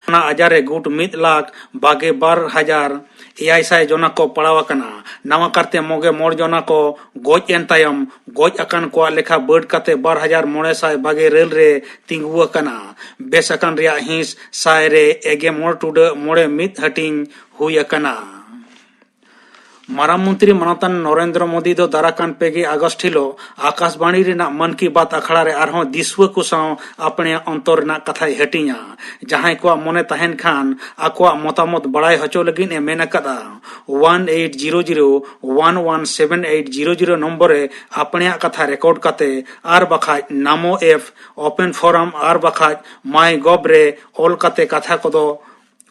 ᱟᱡᱟᱨᱮ ᱜᱩᱴ 1,22,800 ᱡᱚᱱᱟ ᱠᱚ ᱯᱟᱲᱟᱣ ᱟᱠᱟᱱᱟ। ᱱᱟᱣᱟ ᱠᱟᱨᱛᱮ ᱢᱚᱜᱮ ᱢᱚᱬ ᱡᱚᱱᱟ ᱠᱚ ᱜᱚᱡ ᱮᱱ ᱛᱟᱭᱚᱢ ᱜᱚᱡ ᱟᱠᱟᱱ ᱠᱚᱣᱟᱜ ᱞᱮᱠᱷᱟ ᱵᱟᱹᱰ ᱠᱟᱛᱮ 2,922 ᱨᱮ ᱛᱤᱸᱜᱩ ᱟᱠᱟᱱᱟ। ᱵᱮᱥ ᱟᱠᱟᱱ ᱨᱮᱭᱟᱜ ᱦᱤᱸᱥ 100 ᱨᱮ 99.1 ᱦᱟᱹᱴᱤᱧ ᱦᱩᱭ ᱟᱠᱟᱱᱟ। ᱢᱟᱨᱟᱝ ᱢᱚᱱᱛᱨী ᱢᱟᱱᱚᱛᱟᱱ ᱱᱚᱨᱮᱱᱫᱨᱚ ᱢᱳᱫᱤ ᱫᱚ ᱫᱟᱨᱟᱠᱟᱱ 2 ᱟᱜᱚᱥᱴ ᱦᱤᱞᱳᱜ ᱟᱠᱟᱥᱵᱟᱱᱤ ᱨᱮᱱᱟᱜ ᱢᱚᱱ ᱠᱤ ᱵᱟᱛ ᱟᱠᱷᱲᱟ ᱨᱮ ᱟᱨᱦᱚᱸ ᱫᱤᱥᱣᱟᱹ ᱠᱚ ᱥᱟᱶ ᱟᱯᱱᱮᱭᱟᱜ ᱚᱱᱛᱚᱨ ᱨᱮᱱᱟᱜ ᱠᱟᱛᱷᱟᱭ ᱦᱟᱹᱴᱤᱧᱟ। ᱡᱟᱦᱟᱸᱭ ᱠᱚᱣᱟᱜ ᱢᱚᱱᱮ ᱛᱟᱦᱮᱱ ᱠᱷᱟᱱ ᱟᱠᱚᱣᱟᱜ ᱢᱚᱛᱟᱢᱚᱛ ᱵᱟᱲᱟᱭ ᱦᱚᱪᱚ ᱞᱟᱹᱜᱤᱫ ᱮ ᱢᱮᱱ ᱟᱠᱟᱫᱟ। 1800117800 ᱱᱚᱢᱵᱚᱨ ᱨᱮ ᱟᱯᱱᱮᱭᱟᱜ ᱠᱟᱛᱷᱟ ᱨᱮᱠᱚর্ড ᱠᱟᱛᱮ ᱟᱨ ᱵᱟᱠᱷᱟᱡ নামো এপ ওপেন ফোরাম আর বাখাজ মাই গভ রে অল কাতে কথা কদো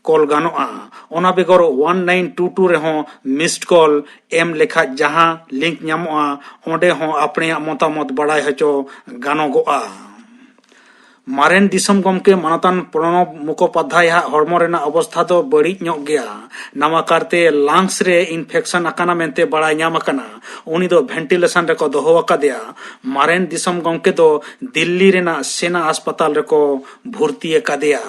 কল গানোआ। ওনা বেগর 1922 রেহᱚᱸ মিসড কল এম লেখা জাহাं লিंक ᱧᱟᱢᱚᱜᱼᱟ ᱚᱸᱰᱮ ᱦᱚᱸ ᱟᱯᱱᱮᱭᱟᱜ ᱢᱚᱛᱟᱢᱚᱛ ᱵᱟᱲᱟᱭ ᱦᱚᱪᱚ ᱜᱟᱱᱚᱜᱚᱜᱼᱟ। ᱢᱟᱨᱮᱱ ᱫᱤᱥᱚᱢ ᱜᱚᱢᱠᱮ ᱢᱟᱱᱚᱛᱟᱱ ᱯᱨᱚণᱚᱵ ᱢᱩᱠᱷᱳᱯᱟᱫᱽᱫᱷᱟᱭᱟᱜ ᱦᱚᱲᱢᱚ ᱨᱮᱱᱟᱜ ᱚᱵᱚᱥᱛᱷᱟ ᱫᱚ ᱵᱟᱹᱲᱤᱡ ᱧᱚᱜ ᱜᱮᱭᱟ। ᱱᱟᱣᱟ ᱠᱟᱨᱛᱮ ᱞᱟᱝᱥ ᱨᱮ ᱤᱱᱯᱷᱮᱠᱥᱚᱱ ᱟᱠᱟᱱᱟ ᱢᱮᱱᱛᱮ ᱵᱟᱲᱟᱭ ᱧᱟᱢ ᱟᱠᱟᱱᱟ। ᱩᱱᱤ ᱫᱚ ᱵᱷᱮᱱᱴᱤᱞᱮᱥᱚᱱ ᱨᱮᱠᱚ ᱫᱚᱦᱚ ᱟᱠᱟᱫᱮᱭᱟ। ᱢᱟᱨᱮᱱ ᱫᱤᱥᱚᱢ ᱜᱚᱢᱠᱮ ᱫᱚ ᱫᱤল্ᱞᱤ ᱨᱮᱱᱟᱜ ᱥᱮᱱᱟ ᱦᱟᱥᱯᱟᱛᱟᱞ ᱨᱮᱠᱚ ᱵᱷᱩᱨᱛᱤ ᱟᱠᱟᱫᱮᱭᱟ।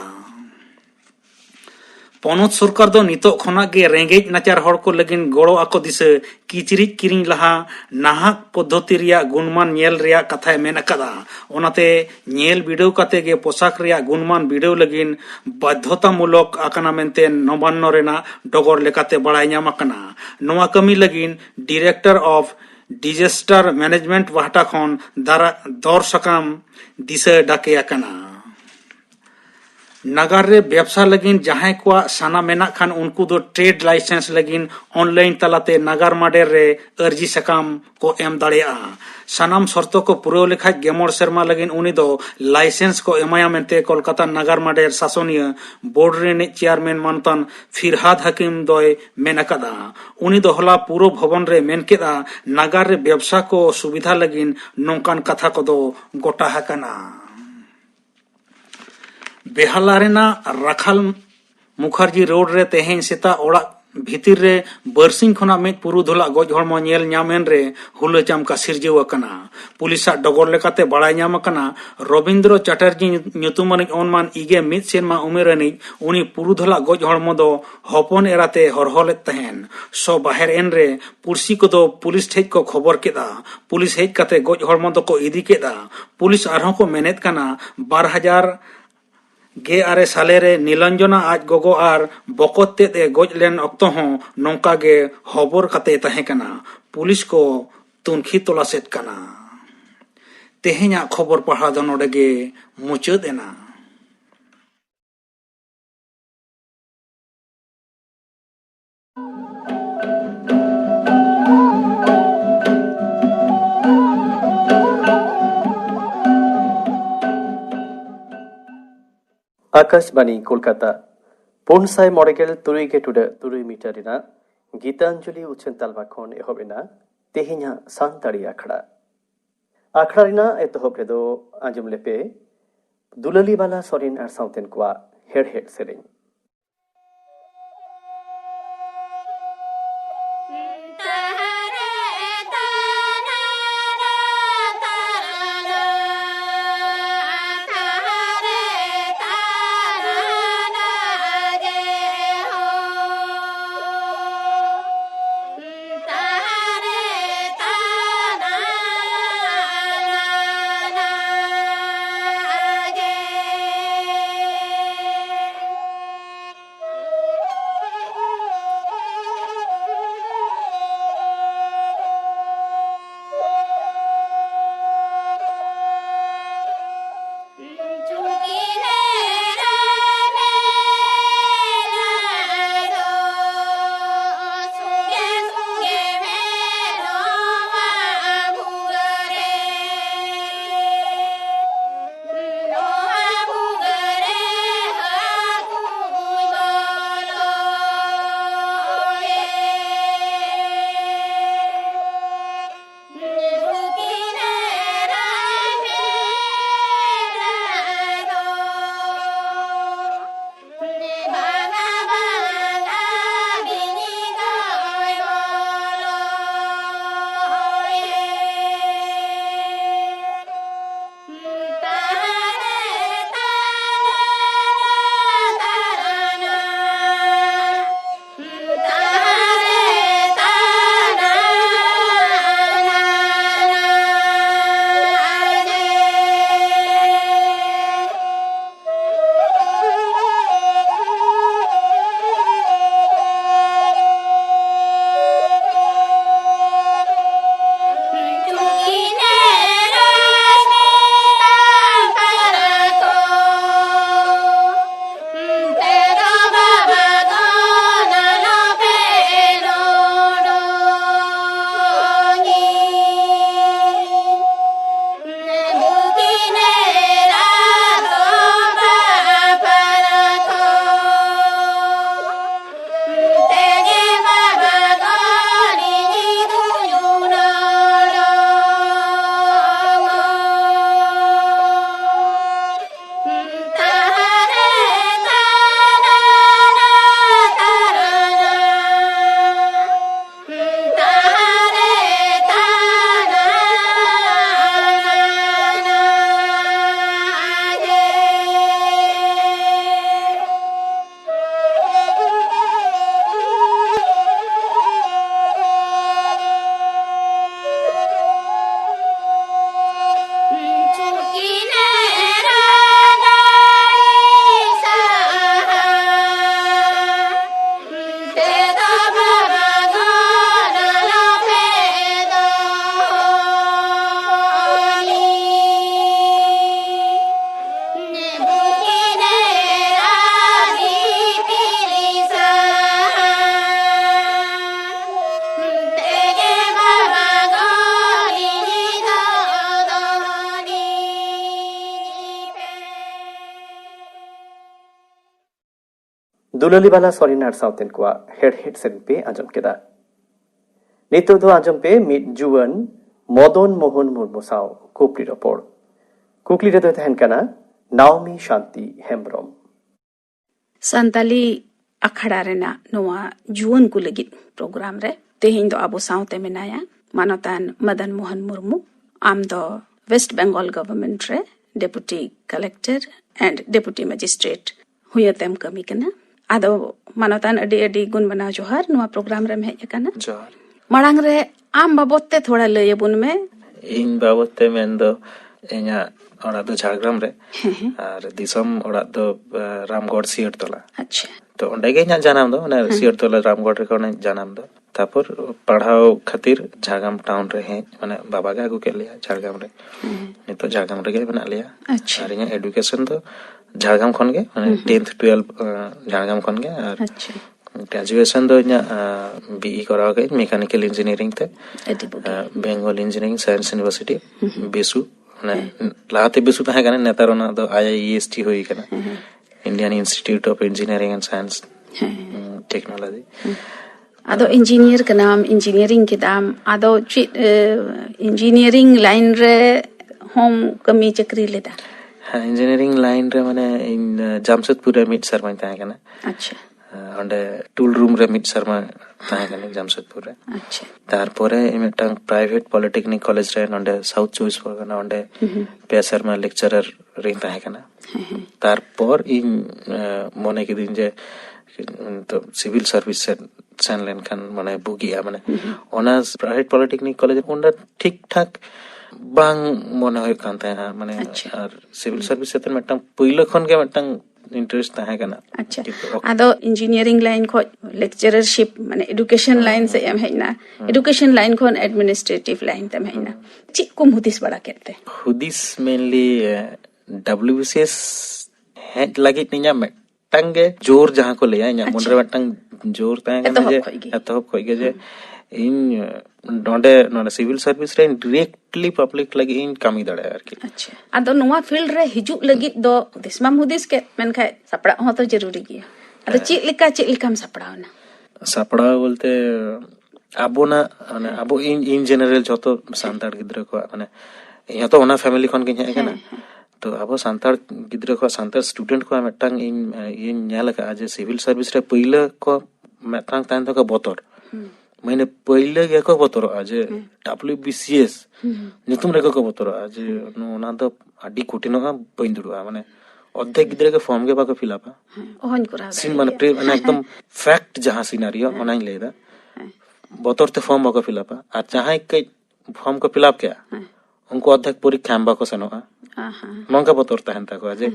ᱯᱚᱱᱚᱛ ᱥᱚᱨᱠᱟর ᱫᱚ ᱱᱤᱛᱚᱜ ᱠᱷᱚᱱᱟᱜ ᱜᱮ ᱨᱮᱸᱜᱮᱡ ᱱᱟᱪᱟᱨ ᱦᱚᱲ ᱠᱚ ᱞᱟᱹᱜᱤᱫ ᱜᱚᱲᱚ ᱟᱠᱚ ᱫᱤᱥᱟᱹ ᱠᱤᱪᱨᱤᱡ ᱠᱤᱨᱤᱧ ᱞᱟᱦᱟ ᱱᱟᱦᱟᱜ ᱯᱚᱫᱽᱫᱷᱚᱛᱤ ᱨᱮᱭᱟᱜ ᱜᱩᱱᱢᱟᱱ ᱧᱮᱞ ᱨᱮᱭᱟᱜ ᱠᱟᱛᱷᱟᱭ ᱢᱮᱱ ᱟᱠᱟᱫᱟ। ᱚᱱᱟᱛᱮ ᱧᱮᱞ ᱵᱤᱰᱟᱹᱣ ᱠᱟᱛᱮ ᱜᱮ ᱯᱳᱥᱟᱠ ᱨᱮᱭᱟᱜ ᱜᱩᱱᱢᱟᱱ ᱵᱤᱰᱟᱹᱣ ᱞᱟᱹᱜᱤᱫ ᱵᱟᱫᱽᱫᱷᱚᱛᱟᱢূᱞᱚᱠ ᱟᱠᱟᱱᱟ ᱢᱮᱱᱛᱮ ᱱᱚᱵᱟন্ন ᱨᱮᱱᱟᱜ ᱰᱚᱜᱚᱨ লেখাতে ᱵᱟᱲᱟᱭ ᱧᱟᱢ ᱟᱠᱟᱱᱟ। ᱱᱚᱣᱟ ᱠᱟᱹᱢᱤ ᱞᱟᱹᱜᱤᱫ ᱰᱤᱨᱮᱠᱴᱚᱨ ᱚᱯᱷ ᱰᱤᱡᱟᱥᱴᱟর ম্যানেজমেন্ট ᱯᱟᱦᱴᱟ ᱠᱷᱚᱱ ᱫᱚᱨ ᱥᱟᱠᱟᱢ ᱫᱤᱥᱟᱹ ᱰᱟᱠᱮ ᱟᱠᱟᱱᱟ। ᱱᱟᱜᱟᱨ ᱨᱮ ᱵᱮᱵᱥᱟ ᱞᱟᱹᱜᱤᱫ ᱡᱟᱦᱟᱸᱭ ᱠᱚᱣᱟᱜ ᱥᱟᱱᱟ ᱢᱮᱱᱟᱜ ᱠᱷᱟᱱ ᱩᱱᱠᱩ ᱫᱚ ᱴᱨᱮᱰ ᱞᱟᱭᱥᱮন্স ᱞᱟᱹᱜᱤᱫ ᱚᱱᱞᱟᱭᱤᱱ ᱛᱟᱞᱟᱛᱮ ᱱᱟᱜᱟᱨ ᱢᱟᱰᱮᱨ ᱨᱮ ᱟᱹᱨᱡᱤ ᱥᱟᱠᱟᱢ ᱠᱚ ᱮᱢ ᱫᱟᱲᱮᱭᱟᱜᱼᱟ। ᱥᱟᱱᱟᱢ ᱥᱚᱨᱛᱚ ᱠᱚ ᱯᱩᱨᱟᱹᱣ ᱞᱮᱠᱷᱟᱡ 10 ᱥᱮᱨᱢᱟ ᱞᱟᱹᱜᱤᱫ ᱩᱱᱤ ᱫᱚ ᱞᱟᱭᱥᱮন্স ᱠᱚ ᱮᱢᱟᱭᱟ ᱢᱮᱱᱛᱮ ᱠᱳᱞᱠᱟᱛᱟ ᱱᱟᱜᱟᱨ ᱢᱟᱰᱮᱨ ᱥᱟᱥᱚᱱᱤᱭᱟᱹ ᱵᱳর্ড ᱨᱤᱱᱤᱡ চেয়ারম্যান ᱢᱟᱱᱚᱛᱟᱱ ᱯᱷᱤᱨᱦᱟᱫ ᱦᱟকিম ᱫᱚᱭ ᱢᱮᱱ ᱟᱠᱟᱫᱟ। ᱩᱱᱤ ᱫᱚ ᱦᱚᱞᱟ ᱯᱩᱨᱚ ᱵᱷᱚᱵᱚᱱ ᱨᱮ ᱢᱮᱱ ᱠᱮᱫᱟ ᱱᱟᱜᱟᱨ ᱨᱮ ᱵᱮᱵᱥᱟ ᱠᱚ ᱥᱩᱵᱤᱫᱷᱟ ᱞᱟᱹᱜᱤᱫ ᱱᱚᱝᱠᱟᱱ ᱠᱟᱛᱷᱟ ᱠᱚᱫᱚ ᱜᱚᱴᱟ ᱟᱠᱟᱱᱟ। बेहाला रेना राखाल मुखर्जी रोड रे तेहें सेता ओड़ा भितिर रे बरसिंग खना में पुरुधुला गज हड़मो नेल ᱧᱟᱢᱮᱱ रे हुलो चामका सिरजेव अकना। पुलिसा डगर लेकाते बाड़ाय ᱧᱟᱢ अकना रविंद्र चटर्जी ᱧᱩᱛᱩᱢᱟᱱᱤᱡ ओनमान इगे मिद सेरमा उमेरानिज उनी पुरुधुला गज हड़मो दो हपन एराते हरहलेत तहेन। सो बाहेर एन रे पुलिस को पुलिस ठेज को खबर केदा। पुलिस हेज काते गज हड़मो दो को इदी केदा। पुलिस आरहों को मेनेत कना 2018 साले रे नीलंजना आज गोगो आर बकत तेद ए गज लेन अक्तो हों नौका गे हबर काते तहें कना। पुलिस को तुनखी तलासेत कना। तेहेन्या खबर पढ़ा दो नोडे गे मुचाद एना। आकाशबानी कोलकाता 400 मीटर गीतांजलि उछन तालमा खन एहबेना तेहेन्या सानताड़ी आखड़ा। आखड़ा रिना एतहब रेदो आंजम लेपे दुलाली बाला सरिन आर साउतेन कोआ हेड़हेड़ सेरें। ᱫᱩᱞᱟᱹᱞᱤ ᱵᱟᱞᱟ ᱥᱚᱨᱮᱱ ᱟᱨ ᱥᱟᱶᱛᱮᱱ ᱠᱚᱣᱟᱜ ᱦᱮᱲᱦᱮᱫ ᱥᱮᱨᱮᱧ ᱯᱮ ᱟᱸᱡᱚᱢ ᱠᱮᱫᱟ᱾ ᱱᱤᱛᱚᱜ ᱫᱚ ᱟᱸᱡᱚᱢ ᱯᱮ ᱢᱤᱫ ᱡᱩᱣᱟᱹᱱ ᱢᱚᱫᱚᱱ ᱢᱳᱦᱚᱱ ᱢᱩᱨᱢᱩ ᱥᱟᱶ ᱠᱩᱠᱞᱤ ᱨᱚᱯᱚᱲ᱾ ᱠᱩᱠᱞᱤ ᱨᱮᱫᱚ ᱛᱟᱦᱮᱱ ᱠᱟᱱᱟ ᱱᱟᱣᱢᱤ ᱥᱟᱱᱛᱤ ᱦᱮᱢᱵᱨᱚᱢ᱾ ᱥᱟᱱᱛᱟᱞᱤ ᱟᱠᱷᱲᱟ ᱨᱮᱱᱟᱜ ᱱᱚᱣᱟ ᱡᱩᱣᱟᱹᱱ ᱠᱚ ᱞᱟᱹᱜᱤᱫ ᱯᱨᱳᱜᱨᱟᱢ ᱨᱮ ᱛᱮᱦᱮᱧ ᱫᱚ ᱟᱵᱚ ᱥᱟᱶᱛᱮ ᱢᱮᱱᱟᱭᱟ ᱢᱟᱱᱚᱛᱟᱱ ᱢᱟᱫᱟᱱᱢᱳᱦᱚᱱ ᱢᱩᱨᱢᱩ। ᱟᱢ ᱫᱚ ᱳᱭᱮᱥᱴ ᱵᱮᱝᱜᱚᱞ ᱜᱚᱵᱷᱚᱨᱱᱢᱮᱱᱴ ᱨᱮ deputy collector and deputy magistrate ᱦᱩᱭᱟᱛᱮᱢ ᱠᱟᱹᱢᱤ ᱠᱟᱱᱟ। ᱟᱫᱚ ᱢᱟᱱᱚᱛᱟᱱ ᱟᱹᱰᱤ ᱟᱹᱰᱤ ᱜᱩᱱ ᱢᱟᱱᱟᱣ ᱡᱚᱦᱟᱨ ᱱᱚᱣᱟ ᱯᱨᱳᱜᱨᱟᱢ ᱨᱮᱢ ᱦᱮᱡ ᱟᱠᱟᱱᱟ। ᱡᱚᱦᱟᱨ। ᱢᱟᱲᱟᱝ ᱨᱮ ᱟᱢ ᱵᱟᱵᱚᱫ ᱛᱮ ᱛᱷᱚᱲᱟ ᱞᱟᱹᱭ ᱟᱵᱚᱱ ᱢᱮ। ᱤᱧ ᱵᱟᱵᱚᱫ ᱛᱮ ᱢᱮᱱᱫᱚ ᱤᱧᱟᱹᱜ ᱚᱲᱟᱜ ᱫᱚ ᱡᱷᱟᱲᱜᱨᱟᱢ ᱨᱮ ᱟᱨ ᱫᱤᱥᱚᱢ ᱚᱲᱟᱜ ᱫᱚ ᱨᱟᱢᱜᱚᱲ ᱥᱤᱭᱟᱹᱲ ᱛᱚᱞᱟ। ᱟᱪᱪᱷᱟ। ᱛᱚ ᱚᱸᱰᱮ ᱜᱮ ᱤᱧᱟᱹᱜ ᱡᱟᱱᱟᱢ ᱫᱚ ᱚᱱᱟ ᱥᱤᱭᱟᱹᱲ ᱛᱚᱞᱟ ᱨᱟᱢᱜᱚᱲ ᱨᱮ ᱠᱷᱚᱱ ᱡᱟᱱᱟᱢ ᱫᱚ। ᱛᱟᱨᱯᱚᱨ ᱯᱟᱲᱦᱟᱣ ᱠᱷᱟᱹᱛᱤᱨ ᱡᱷᱟᱲᱜᱨᱟᱢ ᱴᱟউন ᱨᱮ ᱦᱮᱡ ᱢᱟᱱᱮ ᱵᱟᱵᱟ ᱜᱮ ᱟᱹᱜᱩ ᱠᱮᱫ ᱞᱮᱭᱟ ᱡᱷᱟᱲᱜᱨᱟᱢ ᱨᱮ। ᱱᱤᱛᱚᱜ ᱡᱷᱟᱲᱜᱨᱟᱢ ᱨᱮᱜᱮ ᱢᱮᱱᱟᱜ ᱞᱮᱭᱟ। ᱟᱪᱪᱷᱟ। ᱟᱨ ᱤᱧᱟᱹᱜ ᱮᱰᱩᱠᱮᱥᱚᱱ ᱫᱚ ᱡᱷᱟᱲᱜᱨᱟᱢ ᱠᱷᱚᱱ ᱜᱮ ᱢᱟᱱᱮ 10th 12 ᱡᱷᱟᱲᱜᱨᱟᱢ ᱠᱷᱚᱱ ᱜᱮ। ᱟᱨ ᱟᱪᱪᱷᱟ। গ্রাজুয়েশন ᱫᱚ ᱤᱧᱟᱹᱜ বিই করাও ᱜᱮ মেকানিক্যাল ইঞ্জিনিয়ারিং তে ᱟᱹᱰᱤ ᱵᱩᱜᱤ। Bengal engineering science university Bose মানে লাহাতে বেসু তাহে কানে নেতার ওনা ᱫᱚ আইআইএসটি ᱦᱩᱭ ᱠᱟᱱᱟ Indian institute of engineering and science technology. ᱟᱫᱚ ᱤᱧᱡᱤᱱᱤᱭᱟᱨ ᱠᱟᱱᱟᱢ ᱤᱧᱡᱤᱱᱤᱭᱟরিং ᱠᱮᱫᱟᱢ ᱟᱫᱚ ᱪᱮᱫ ᱤᱧᱡᱤᱱᱤᱭᱟরিং ᱞᱟᱭᱤᱱ ᱨᱮ ᱦᱚᱢ ᱠᱟᱹᱢᱤ ᱪᱟᱹᱠᱨᱤ ᱞᱮᱫᱟ? ᱦᱮᱸ ᱤᱧᱡᱤᱱᱤᱭᱟরিং ᱞᱟᱭᱤᱱ ᱨᱮ ᱢᱟᱱᱮ ᱤᱧ ᱡᱟᱢᱥᱮᱫᱽᱯᱩᱨ ᱨᱮ ᱢᱤᱫ ᱥᱮᱨᱢᱟᱧ ᱛᱟᱦᱮᱸ ᱠᱟᱱᱟ। ᱟᱪᱪᱷᱟ। ᱚᱸᱰᱮ ᱴᱩᱞ ᱨᱩᱢ ᱨᱮ ᱢᱤᱫ ᱥᱮᱨᱢᱟ ᱛᱟᱦᱮᱸ ᱠᱟᱱᱟ ᱡᱟᱢᱥᱮᱫᱽᱯᱩᱨ ᱨᱮ। ᱟᱪᱪᱷᱟ। ᱛᱟᱨᱯᱚᱨᱮ ᱢᱤᱫᱴᱟᱝ ᱯᱨᱟᱭᱵᱷᱮᱴ ᱯᱚলিᱴᱮᱠᱱᱤᱠ ᱠᱚᱞᱮᱡᱽ ᱨᱮ ᱱᱚᱰᱮ ᱥᱟᱣᱩᱛᱷ ᱪᱚᱵᱵᱤᱥ ᱯᱚᱨᱜᱚᱱᱟ ᱚᱸᱰᱮ ᱯᱮ ᱥᱮᱨᱢᱟ ᱞᱮᱠᱪᱟরার ᱨᱤᱧ ᱛᱟᱦᱮᱸ ᱠᱟᱱᱟ। ᱛᱟᱨᱯᱚᱨ ᱤᱧ ᱢᱚᱱᱮ ᱠᱤᱫᱟᱹᱧ ᱡᱮ ᱛᱚ ᱥᱤভিল সার্ভিস সেন লেনখান মানে বুগিয়া মানে ᱚᱱᱟ ᱯᱨᱟᱭᱵᱷᱮᱴ ᱯᱚলিᱴᱮᱠᱱᱤᱠ ᱠᱚᱞᱮᱡᱽ ᱚᱸᱰᱮ ᱴᱷᱤᱠ ᱴᱷᱟᱠ ᱵᱟᱝ ᱢᱚᱱᱮ ᱦᱩᱭᱩᱜ ᱠᱟᱱ ᱛᱟᱦᱮᱸᱱᱟ ᱢᱟᱱᱮ ᱟᱨ ᱥᱤভিল সার্ভিস ᱥᱮᱛᱮ ᱢᱤᱫᱴᱟᱝ ᱯᱳᱭᱞᱳ ᱠᱷᱚᱱ ᱜᱮ ᱢᱤᱫᱴᱟᱝ ইন্টারেস্ট ᱛᱟᱦᱮᱸ ᱠᱟᱱᱟ। ᱟᱪᱪᱷᱟ। ᱟᱫᱚ ᱤᱧᱡᱤᱱᱤᱭᱟরিং ᱞᱟᱭᱤᱱ ᱠᱷᱚᱡ ᱞᱮᱠᱪᱟরারশিপ ᱢᱟᱱᱮ এডুকেশন লাইন ᱥᱮ ᱮᱢ ᱦᱮᱡᱱᱟ এডুকেশন লাইন ᱠᱷᱚᱱ এডমিনিস্ট্রেটিভ লাইন ᱛᱮᱢ ᱦᱮᱡᱱᱟ ᱪᱮᱫ ᱠᱚᱢ ᱦᱩᱫᱤᱥ ᱵᱟᱲᱟ ᱠᱮᱫ ᱛᱮ? ᱦᱩᱫᱤᱥ ᱢᱮᱱᱞᱤ WBCS ᱦᱮᱡ ᱞᱟᱹᱜᱤᱫ ᱤᱧᱟᱹᱜ ᱢᱤᱫᱴᱟᱝ ᱜᱮ ᱡᱳᱨ ᱡᱟᱦᱟᱸ ᱠᱚ ᱞᱟᱹᱭᱟ ᱤᱧᱟᱹᱜ ᱢᱚᱱᱨᱮ ᱢᱤᱫᱴᱟᱝ ᱡᱳᱨ ᱛᱟᱦᱮᱸ ᱠᱟᱱᱟ ᱡᱮ ᱮᱛᱚᱦᱚᱵ ᱠᱷᱚᱡ ᱜᱮ ᱡᱮ ᱤᱧ ᱱᱚᱰᱮ ᱥᱤভিল সার্ভিস ᱨᱮ ᱰᱤᱨᱮᱠᱴᱞᱤ ᱯᱟᱵᱞᱤᱠ ᱞᱟᱹᱜᱤᱫ ᱤᱧ ᱠᱟᱹᱢᱤ ᱫᱟᱲᱮᱭᱟᱜᱼᱟ ᱟᱨᱠᱤ। ᱟᱪᱪᱷᱟ। ᱟᱫᱚ ᱱᱚᱣᱟ ᱯᱷᱤᱞᱰ ᱨᱮ ᱦᱤᱡᱩᱜ ᱞᱟᱹᱜᱤᱫ ᱫᱚ ᱦᱩᱫᱤᱥ ᱢᱟᱢ ᱦᱩᱫᱤᱥ ᱠᱮᱫ ᱢᱮᱱᱠᱷᱟᱡ ᱥᱟᱯᱲᱟᱣ ᱦᱚᱸ ᱛᱚ ᱡᱟᱹᱨᱩᱨᱤ ᱜᱮᱭᱟ। ᱟᱫᱚ ᱪᱮᱫ ᱞᱮᱠᱟᱢ ᱥᱟᱯᱲᱟᱣᱱᱟ? ᱥᱟᱯᱲᱟᱣ ᱵᱚᱞᱛᱮ ᱟᱵᱚᱱᱟᱜ ᱢᱟᱱᱮ ᱟᱵᱚ ᱤᱧ ᱡᱮᱱᱟᱨᱮᱞ ᱡᱚᱛᱚ ᱥᱟᱱᱛᱟᱲ ᱜᱤᱫᱽᱨᱟᱹ ᱠᱚᱣᱟᱜ ᱢᱟᱱᱮ ᱤᱧ ᱦᱚᱸᱛᱚ ᱚᱱᱟ ᱯᱷᱮᱢᱤᱞᱤ ᱠᱷᱚᱱ ᱜᱤᱧ ᱦᱮᱡ ᱟᱠᱟᱱᱟ। ᱛᱚ ᱟᱵᱚ ᱥᱟᱱᱛᱟᱲ ᱜᱤᱫᱽᱨᱟᱹ ᱠᱚᱣᱟᱜ ᱥᱟᱱᱛᱟᱲ ᱥᱴᱩᱰᱮন্ট ᱠᱚᱣᱟᱜ ᱢᱤᱫᱴᱟᱝ ᱤᱧ ᱧᱮᱞ ᱟᱠᱟᱫᱼᱟ ᱡᱮ ᱥᱤভিল সার্ভিস ᱨᱮ ᱯᱳᱭᱞᱳ ᱠᱚ ᱢᱤᱫᱴᱟᱝ ᱛᱟᱦᱮᱱ ᱛᱟᱠᱚ ᱵᱚᱛᱚᱨ ᱢᱟᱱᱮ ᱯᱳᱭᱞᱳ ᱜᱮᱠᱚ ᱵᱚᱛᱚᱨᱚᱜᱼᱟ ᱡᱮ WBCS ᱧᱩᱛᱩᱢ ᱨᱮᱜᱮ ᱠᱚ ᱵᱚᱛᱚᱨᱚᱜᱼᱟ ᱡᱮ ᱚᱱᱟ ᱫᱚ ᱟᱹᱰᱤ ᱠᱚᱴᱷᱤᱱᱚᱜᱼᱟ ᱵᱟᱹᱧ ᱫᱩᱲᱩᱵᱼᱟ ᱢᱟᱱᱮ অর্ধেক ᱜᱤᱫᱽᱨᱟᱹ ᱜᱮ ᱯᱷর্ম ᱜᱮ ᱵᱟᱠᱚ ᱯᱷᱤᱞᱟᱯᱟ ᱚᱦᱚᱧ ᱠᱚᱨᱟᱣ সিন মানে একদম ফ্যাক্ট ᱡᱟᱦᱟᱸ সিনারিও ᱚᱱᱟᱧ ᱞᱟᱹᱭᱫᱟ ᱵᱚᱛᱚᱨ ᱛᱮ ᱯᱷর্ম ᱵᱟᱠᱚ ᱯᱷᱤᱞᱟᱯᱟ ᱟᱨ ᱡᱟᱦᱟᱸᱭ ᱠᱟᱹᱡ ᱯᱷর্ম ᱠᱚ ᱯᱷᱤᱞᱟᱯ ᱠᱮᱜᱼᱟ ᱩᱱᱠᱩ অর্ধেক ᱯᱚᱨᱤᱠᱠᱷᱟ ᱮᱢ ᱵᱟᱠᱚ ᱥᱮᱱᱚᱜᱼᱟ ᱱᱚᱝᱠᱟ ᱵᱚᱛᱚᱨ ᱛᱟᱦᱮᱱ ᱛᱟᱠᱚᱣᱟ ᱡᱮ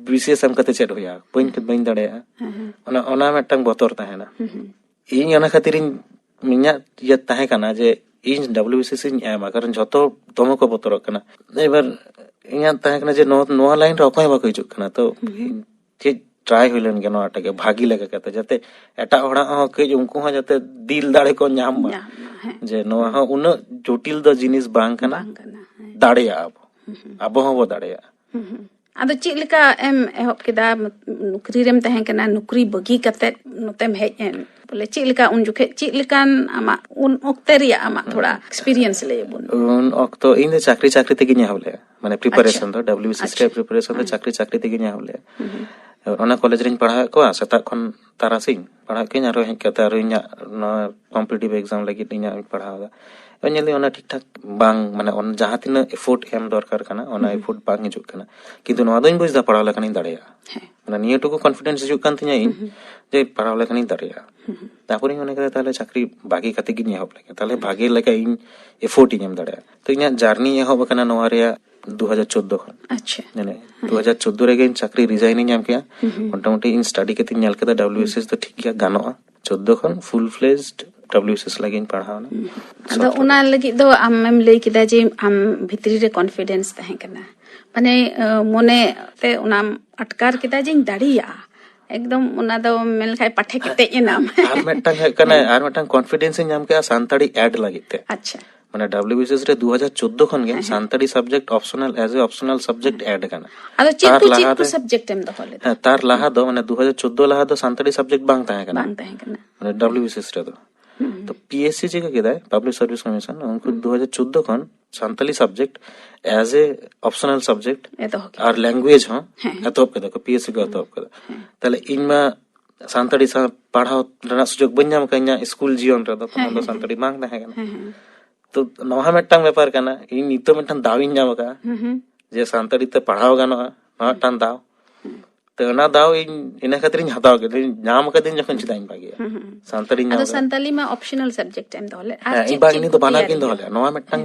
BCS ᱮᱢ ᱠᱟᱛᱮ ᱪᱮᱫ ᱦᱩᱭᱩᱜᱼᱟ ᱵᱟᱹᱧ ᱫᱟᱲᱮᱭᱟᱜᱼᱟ ᱚᱱᱟ ᱢᱤᱫᱴᱟᱝ ᱵᱚᱛᱚᱨ ᱛᱟᱦᱮᱱᱟ ᱤᱧ ᱚᱱᱟ ᱠᱷᱟᱹᱛᱤᱨ ᱤᱧᱟᱹᱜ ᱤᱭᱟᱹ ᱛᱟᱦᱮᱸ ᱠᱟᱱᱟ ᱡᱮ ᱤᱧ WBCS ᱤᱧ ᱮᱢᱟ ᱠᱟᱨᱚᱱ ᱡᱷᱚᱛᱚ ᱫᱚᱢᱮ ᱠᱚ ᱵᱚᱛᱚᱨᱚᱜ ᱠᱟᱱᱟ এবার ᱤᱧᱟᱹᱜ ᱛᱟᱦᱮᱸ ᱠᱟᱱᱟ ᱡᱮ ᱱᱚᱣᱟ ᱞᱟᱭᱤᱱ ᱨᱮ ᱚᱠᱚᱭ ᱵᱟᱠᱚ ᱦᱤᱡᱩᱜ ᱠᱟᱱᱟ ᱛᱚ ᱪᱮᱫ ᱴᱨᱟᱭ ᱦᱩᱭ ᱞᱮᱱ ᱜᱮ ᱱᱚᱣᱟᱴᱟᱜ ᱜᱮ ᱵᱷᱟᱜᱤ ᱞᱮᱠᱟ ᱠᱟᱛᱮ ᱡᱟᱛᱮ ᱮᱴᱟᱜ ᱦᱚᱲᱟᱜ ᱦᱚᱸ ᱠᱟᱹᱡ ᱩᱱᱠᱩ ᱦᱚᱸ ᱡᱟᱛᱮ ᱫᱤᱞ ᱫᱟᱲᱮ ᱠᱚ ᱧᱟᱢ ᱢᱟ ᱡᱮ ᱱᱚᱣᱟ ᱦᱚᱸ ᱩᱱᱟᱹᱜ ᱡᱚᱴᱤᱞ ᱫᱚ ᱡᱤᱱᱤᱥ ᱵᱟᱝ ᱠᱟᱱᱟ ᱫᱟᱲᱮᱭᱟᱜᱼᱟ ᱟᱵᱚ ᱦᱚᱸᱵᱚ ᱫᱟᱲᱮᱭᱟᱜᱼᱟ। ᱟᱫᱚ ᱪᱮᱫ ᱞᱮᱠᱟ ᱮᱢ ᱮᱦᱚᱵ ᱠᱮᱫᱟ ᱱᱩᱠᱨᱤ ᱨᱮᱢ ᱛᱟᱦᱮᱸ ᱠᱟᱱᱟ ᱱᱩᱠᱨᱤ ᱵᱟᱹᱜᱤ ᱠᱟᱛᱮᱫ ᱱᱚᱛᱮᱢ ᱦᱮᱡ ᱮᱱ ᱵᱚᱞᱮ ᱪᱮᱫ ᱞᱮᱠᱟ ᱩᱱ ᱡᱚᱠᱷᱮᱡ ᱪᱮᱫ ᱞᱮᱠᱟᱱ ᱟᱢᱟᱜ ᱩᱱ ᱚᱠᱛᱮ ᱨᱮᱭᱟᱜ ᱟᱢᱟᱜ ᱛᱷᱚᱲᱟ ᱮᱠᱥᱯᱤᱨᱤᱭᱮন্স ᱞᱟᱹᱭ ᱟᱵᱚᱱ ᱩᱱ ᱚᱠᱛᱚ ᱤᱧ ᱫᱚ ᱪᱟᱠᱨᱤ ᱛᱮᱜᱤᱧ ᱮᱦᱚᱵ ᱞᱮᱜᱼᱟ ᱢᱟᱱᱮ ᱯᱨᱤᱯᱟᱨᱮᱥᱚᱱ ᱫᱚ WBCS ᱨᱮ ᱯᱨᱤᱯᱟᱨᱮᱥᱚᱱ ᱫᱚ ᱪᱟᱠᱨᱤ ᱛᱮᱜᱤᱧ ᱮᱦᱚᱵ ᱞᱮᱜᱼᱟ ᱚᱱᱟ ᱠᱚᱞᱮᱡᱽ ᱨᱤᱧ ᱯᱟᱲᱦᱟᱣᱮᱫ ᱠᱚᱣᱟ ᱥᱮᱛᱟᱜ ᱠᱷᱚᱱ ᱛᱟᱨᱟᱥᱤᱧ ᱯᱟᱲᱦᱟᱣ ᱠᱤᱧ ᱟᱨᱚ ᱦᱮᱡ ᱠᱟᱛᱮ ᱟᱨᱚ ᱤᱧᱟᱹᱜ ᱱᱚᱣᱟ ᱠᱚᱢᱯᱤᱴᱤᱴᱤভ ᱮᱠᱡᱟᱢ ᱞᱟᱹᱜᱤᱫ ᱤᱧᱟᱹᱜ ᱤᱧ ᱯᱟᱲᱦᱟᱣᱫᱟ ᱧᱮᱞᱫᱟᱹᱧ ᱚᱱᱟ ᱴᱷᱤᱠ ᱴᱷᱟᱠ ᱵᱟᱝ ᱢᱟᱱᱮ ᱡᱟᱦᱟᱸ ᱛᱤᱱᱟᱹᱜ ᱮᱯᱷᱳর্ট ᱮᱢ ᱫᱚᱨᱠᱟর ᱠᱟᱱᱟ ᱚᱱᱟ ᱮᱯᱷᱳর্ট ᱵᱟᱝ ᱦᱤᱡᱩᱜ ᱠᱟᱱᱟ ᱠᱤᱱᱛᱩ ᱱᱚᱣᱟ ᱫᱚᱧ ᱵᱩᱡᱽᱫᱟ ᱯᱟᱲᱦᱟᱣ ᱞᱮᱠᱷᱟᱱᱤᱧ ᱫᱟᱲᱮᱭᱟᱜᱼᱟ ᱢᱟᱱᱮ ᱱᱤᱭᱟᱹ ᱴᱩᱠᱩ ᱠᱚᱱফᱤᱰᱮন্স ᱦᱤᱡᱩᱜ ᱠᱟᱱ ᱛᱤᱧᱟᱹ ᱤᱧ ᱡᱮ ᱯᱟᱲᱦᱟᱣ ᱞᱮᱠᱷᱟᱱᱤᱧ ᱫᱟᱲᱮᱭᱟᱜᱼᱟ ᱛᱟᱨᱯᱚᱨᱮᱧ ᱢᱚᱱᱮ ᱠᱮᱫᱟ ᱛᱟᱦᱞᱮ ᱪᱟᱠᱨᱤ ᱵᱟᱹᱜᱤ ᱠᱟᱛᱮ ᱜᱤᱧ ᱮᱦᱚᱵ ᱞᱮᱜᱮ ᱛᱟᱦᱞᱮ ᱵᱷᱟᱜᱮ ᱞᱮᱠᱟ ᱤᱧ ᱮᱯᱷᱳর্ট ᱤᱧ ᱮᱢ ᱫᱟᱲᱮᱭᱟᱜᱼᱟ ᱛᱚ ᱤᱧᱟᱹᱜ ᱡᱟᱨᱱᱤ ᱮᱦᱚᱵ ᱟᱠᱟᱱᱟ ᱱᱚᱣᱟ ᱨᱮᱭᱟᱜ 2014 ᱠᱷᱚᱱ ᱟᱪᱪᱷᱟ মানে 2014 ᱨᱮᱜᱮ ᱪᱟᱠᱨᱤ ᱨᱤᱡᱟᱭᱤᱱ ᱤᱧ ᱧᱟᱢ ᱠᱮᱜᱼᱟ ᱢᱚᱴᱟᱢᱩᱴᱤ ᱤᱧ ᱥᱴᱟᱰᱤ ᱠᱟᱛᱮ ᱧᱮᱞ ᱠᱮᱫᱟ WBCS ᱫᱚ ᱴᱷᱤᱠ ᱜᱮᱭᱟ ᱜᱟᱱᱚᱜᱼᱟ 14 ᱠᱷᱚᱱ ᱯᱷᱩᱞ ᱯᱷᱞᱮᱡᱰ WBCS ᱞᱟᱹᱜᱤᱫ ᱤᱧ ᱯᱟᱲᱦᱟᱣᱱᱟ ᱟᱫᱚ ᱚᱱᱟ ᱞᱟᱹᱜᱤᱫ ᱫᱚ ᱟᱢᱮᱢ ᱞᱟᱹᱭ ᱠᱮᱫᱟ ᱡᱮ ᱟᱢ ᱵᱷᱤᱛᱨᱤ ᱨᱮ ᱠᱚᱱᱯᱷᱤᱰᱮন্স ᱛᱟᱦᱮᱸ ᱠᱟᱱᱟ ᱢᱟᱱᱮ ᱢᱚᱱᱮ ᱛᱮ ᱚᱱᱟᱢ ᱟᱴᱠᱟᱨ ᱠᱮᱫᱟ ᱡᱮᱧ ᱫᱟᱲᱮᱭᱟᱜᱼᱟ ᱮᱠᱫᱚᱢ ᱚᱱᱟ ᱫᱚ ᱢᱮᱱ ᱞᱮᱠᱷᱟᱡ ᱯᱟᱴᱷᱮ ᱠᱮᱴᱮᱡ ᱮᱱᱟᱢ ᱟᱨ ᱢᱤᱫᱴᱟᱝ ᱦᱩᱭᱩᱜ ᱠᱟᱱᱟ ᱟᱨ ᱢᱤᱫᱴᱟᱝ ᱠᱚᱱᱯᱷᱤᱰᱮন্স ᱤᱧ ᱧᱟᱢ ᱠᱮᱜᱼᱟ ᱥᱟᱱᱛᱟᱲᱤ ᱮᱰ ᱞᱟᱹᱜᱤᱫ ᱛᱮ ᱟᱪᱪᱷᱟ ᱢᱟᱱᱮ WBCS ᱨᱮ 2014 ᱠᱷᱚᱱ ᱜᱮ ᱥᱟᱱᱛᱟᱲᱤ ᱥᱟᱵᱡᱮक्ᱴ ᱚᱯᱥᱚᱱᱟᱞ ᱮᱡ ᱮ ᱚᱯᱥᱚᱱᱟল ᱥᱟᱵᱡᱮक्ᱴ ᱮᱰ ᱠᱟᱱᱟ ᱟᱫᱚ ᱪᱮᱫ ᱠᱚ ᱥᱟᱵᱡᱮक्ᱴ ᱮᱢ ᱫᱚᱦᱚ ᱞᱮᱫᱟ? ᱦᱮᱸ, ᱛᱟᱨ ᱞᱟᱦᱟ ᱫᱚ ᱢᱟᱱᱮ 2014 ᱞᱟᱦᱟ ᱫᱚ ᱥᱟᱱᱛᱟᱲᱤ ᱥᱟᱵᱡᱮक्ᱴ ᱵᱟᱝ ᱛᱟᱦᱮᱸ ᱠᱟᱱᱟ ᱢᱟᱱᱮ WBCS ᱨᱮᱫᱚ। तो PSC चिका केदाय पाब्लिक सर्विस कमीशन उनको 2014 खन Santali subject as a optional subject और लैंग्वेज हो एतोप केदा को PSC को एतोप केदा ताले इनमा सान्ताली सा पढ़ाओ रना सुजोग बन जाम कन्या स्कूल जीवन रे तो सान्ताली मांग ना है तो नोहा मिटटांग व्यापार कना इन नितो मिटटांग दाविन जाम का जे सान्ताली ते पढ़ाओ गानो नोहा टान दाव तो ना दाव इन खातिर हताव के नाम का दिन जखन चिदाइन बागिया सान्ताली नाम अदो सान्ताली मा ऑप्शनल सब्जेक्ट एम दोले आ इन बाग इन तो बानार किन दोले नोवा मिटटांग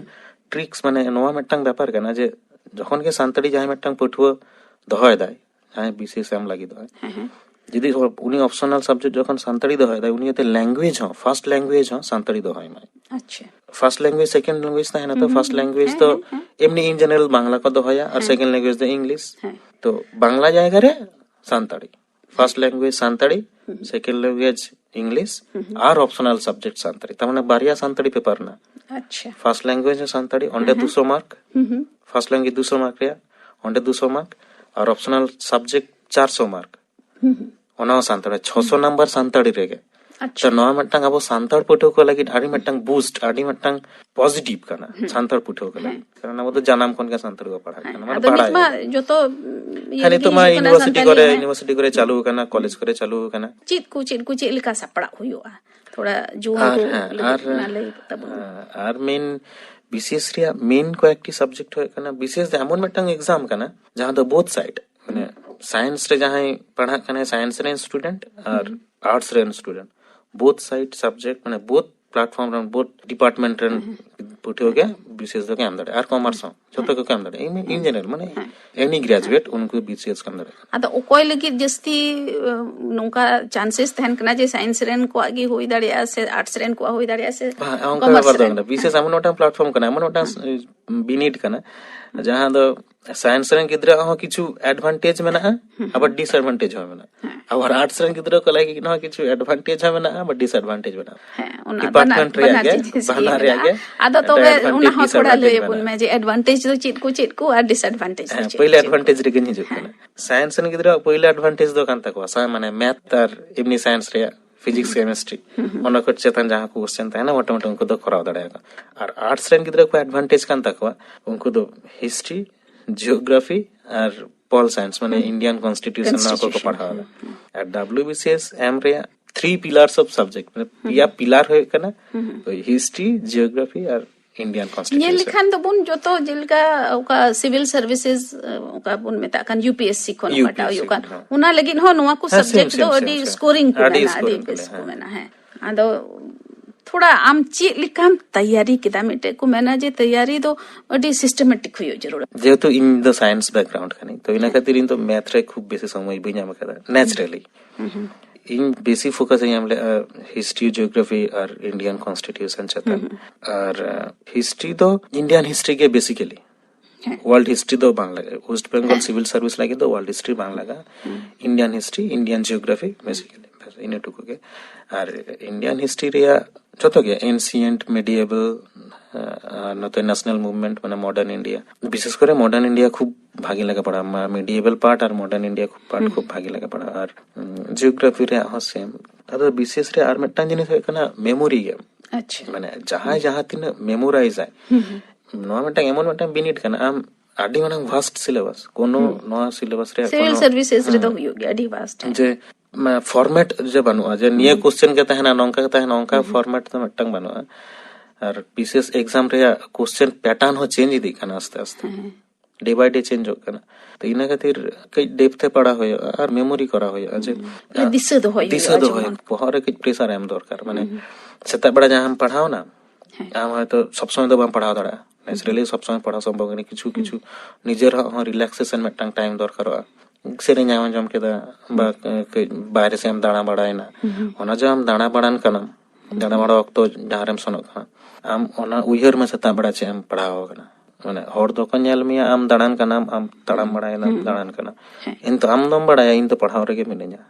ट्रिक्स माने नोवा मिटटांग व्यापार कना जे जखन के सान्ताली जाय मिटटांग पठुआ दोहय दाय जाय विशेष एम लागि दोय जदि उनी ऑप्शनल सब्जेक्ट जखन सान्ताली दोहय दाय उनी ते लैंग्वेज हो फर्स्ट लैंग्वेज हो सान्ताली दोहय माय अच्छा फर्स्ट लैंग्वेज सेकंड लैंग्वेज ता है ना तो फर्स्ट लैंग्वेज तो एमनी इन जनरल बांग्ला को दोहया और सेकंड लैंग्वेज तो इंग्लिश तो बांग्ला जायगा रे Santali first language Santali second language English और ऑप्शनल सब्जेक्ट सान्ताड़ी तमने बारिया सान्ताड़ी पेपर ना अच्छा फर्स्ट लैंग्वेज है सान्ताड़ी ओंडे 200 मार्क फर्स्ट लैंग्वेज 200 मार्क रे ओंडे 200 मार्क और ऑप्शनल सब्जेक्ट 400 मार्क ओना सान्ताड़ी 600 नंबर सान्ताड़ी रेगे अच्छा नवा मिटटांग अब सान्ताड़ पठो को लगी आडी मिटटांग बूस्ट आडी मिटटांग पॉजिटिव कना सान्ताड़ पठो को लगी कारण अब तो जानम कोन के सान्ताड़ को पढ़ा कना माने पढ़ा जो तो खाली तो मा यूनिवर्सिटी करे चालू कना कॉलेज करे चालू कना चीत को चेद लिका सपड़ा हुयोआ थोड़ा जुवान को नाले तब और मेन विशेष रे मेन को एकटी सब्जेक्ट होय कना विशेष एमन मिटटांग एग्जाम कना जहां तो बोथ साइड माने साइंस रे जहां पढ़ा कना साइंस रे स्टूडेंट और आर्ट्स रे स्टूडेंट बोथ साइड सब्जेक्ट माने बोथ प्लेटफॉर्म रन बोथ डिपार्टमेंट रन पुठो के विशेष दो के अंदर और कॉमर्स हो छोटो के अंदर इन जनरल माने एनी ग्रेजुएट उनको बीसीएस के अंदर अदा ओकोय लगी जस्ती नोका चांसेस तहन कना जे साइंस रेन को आगे होई दाड़िया से आर्ट्स रेन को होई दाड़िया से कॉमर्स रेन विशेष हमन ओटा प्लेटफॉर्म कना हमन ओटा बिनीड कना जहां दो साइंस रेन गिद्रा हो किछु एडवांटेज मेना अब डिसएडवांटेज हो मेना अब आर्ट्स रेन गिद्रा को लागी न किछु एडवांटेज हो मेना अब डिसएडवांटेज मेना डिपार्टमेंट रे आगे बना रे आगे आदो तबे उना हो थोड़ा ले बुन में जे एडवांटेज तो चीत को और डिसएडवांटेज पहले एडवांटेज रे गनि हिजुक कना साइंस रेन गिद्रा पहले एडवांटेज दो कान तको सा माने मैथ और एमनी साइंस रे फिजिक्स केमिस्ट्री ओना को चेतन जहां को क्वेश्चन था ना मोटा-मोटा उनको तो कराव दड़ाएगा और आर्ट्स रेन गिद्रा को एडवांटेज कान तको उनको तो हिस्ट्री जियोग्राफी और पॉल साइंस माने इंडियन कॉन्स्टिट्यूशन ना को पढ़ावा और WBCS एम रे 3 पिलर्स ऑफ सब्जेक्ट माने या पिलर होय कना तो हिस्ट्री जियोग्राफी और इंडियन कॉन्स्टिट्यूशन ये लिखन तो बुन जो तो जिलका ओका सिविल सर्विसेज ओका बुन में ताकन UPSC कोन पटाव योकन उना लेकिन हो नोवा को सब्जेक्ट दो अडी स्कोरिंग को ना अडी बेस को मेना है आदो थोड़ा आम ची लिकाम तैयारी किदा मिटे को मेना जे तैयारी दो अडी सिस्टमैटिक हुयो जरूर जेतु इन द साइंस बैकग्राउंड कनी तो इना खातिर इन तो मैथ रे खूब बेसी समय बिना मकदा नेचुरली इन बेसी फोकस है हमले हिस्ट्री जियोग्राफी और इंडियन कॉन्स्टिट्यूशन चतन और हिस्ट्री तो इंडियन हिस्ट्री के बेसिकली वर्ल्ड हिस्ट्री तो Bangla west Bengal civil service लगे तो वर्ल्ड हिस्ट्री बांग्ला का Indian history Indian geography basically इने टुको के और इंडियन हिस्ट्री रे जतो के एंशिएंट मेडिएवल नतो नेशनल मूवमेंट माने मॉडर्न इंडिया विशेष करे मॉडर्न इंडिया खूब भागी लगा पड़ा मेडिएवल पार्ट और मॉडर्न इंडिया खूब भागी लगा पड़ा और जियोग्राफी रे हो सेम अदर विशेष रे आर मिटटान जिनिस होय कना मेमोरी गेम अच्छा माने जहां तीन मेमोराइज आय नोआ मिटटान एमन मिटटान बिनिट कना आम आडी माने वास्ट सिलेबस कोनो नोआ सिलेबस रे सिविल सर्विसेज रे तो हुयो गे आडी वास्ट जे फॉर्मेट जे बनुआ जे निये क्वेश्चन के तहना नंका फॉर्मेट तो मिटटांग बनुआ और विशेष एग्जाम रे क्वेश्चन पैटर्न हो चेंज इदी कना आस्ते आस्ते डे बाय डे चेंज हो कना तो इना खातिर कई डेप्थ पढ़ा होय और मेमोरी करा होय जे दिशा दो होय पहरे के प्रेशर एम दरकार माने सेता बड़ा जहां हम पढ़ाओ ना हम तो सब समय तो बम पढ़ाओ दरा नेचुरली सब समय पढ़ा संभव नहीं किछु निजर हो रिलैक्सेशन मिटटांग टाइम दरकार सेरेंग आम जम केदा बा बाहर से हम दाना बड़ायना ओना जो हम दाना बड़ान कना दाना बड़ा वक्त जहां हम सनो कना आम ओना उयहर में सता बड़ा चे हम पढ़ाओ कना ᱢᱟᱱᱮ ᱦᱚᱲ ᱫᱚᱠᱚ ᱧᱮᱞ ᱢᱮᱭᱟ ᱟᱢ ᱫᱟᱬᱟᱱ ᱠᱟᱱᱟᱢ ᱟᱢ ᱛᱟᱲᱟᱢ ᱵᱟᱲᱟᱭᱮᱱᱟᱢ ᱫᱟᱬᱟᱱ ᱠᱟᱱᱟ ᱠᱤᱱᱛᱩ ᱟᱢ ᱫᱚᱢ ᱵᱟᱲᱟᱭᱟ ᱤᱧ ᱫᱚ ᱯᱟᱲᱦᱟᱣ ᱨᱮᱜᱮ ᱢᱤᱱᱟᱹᱧᱟ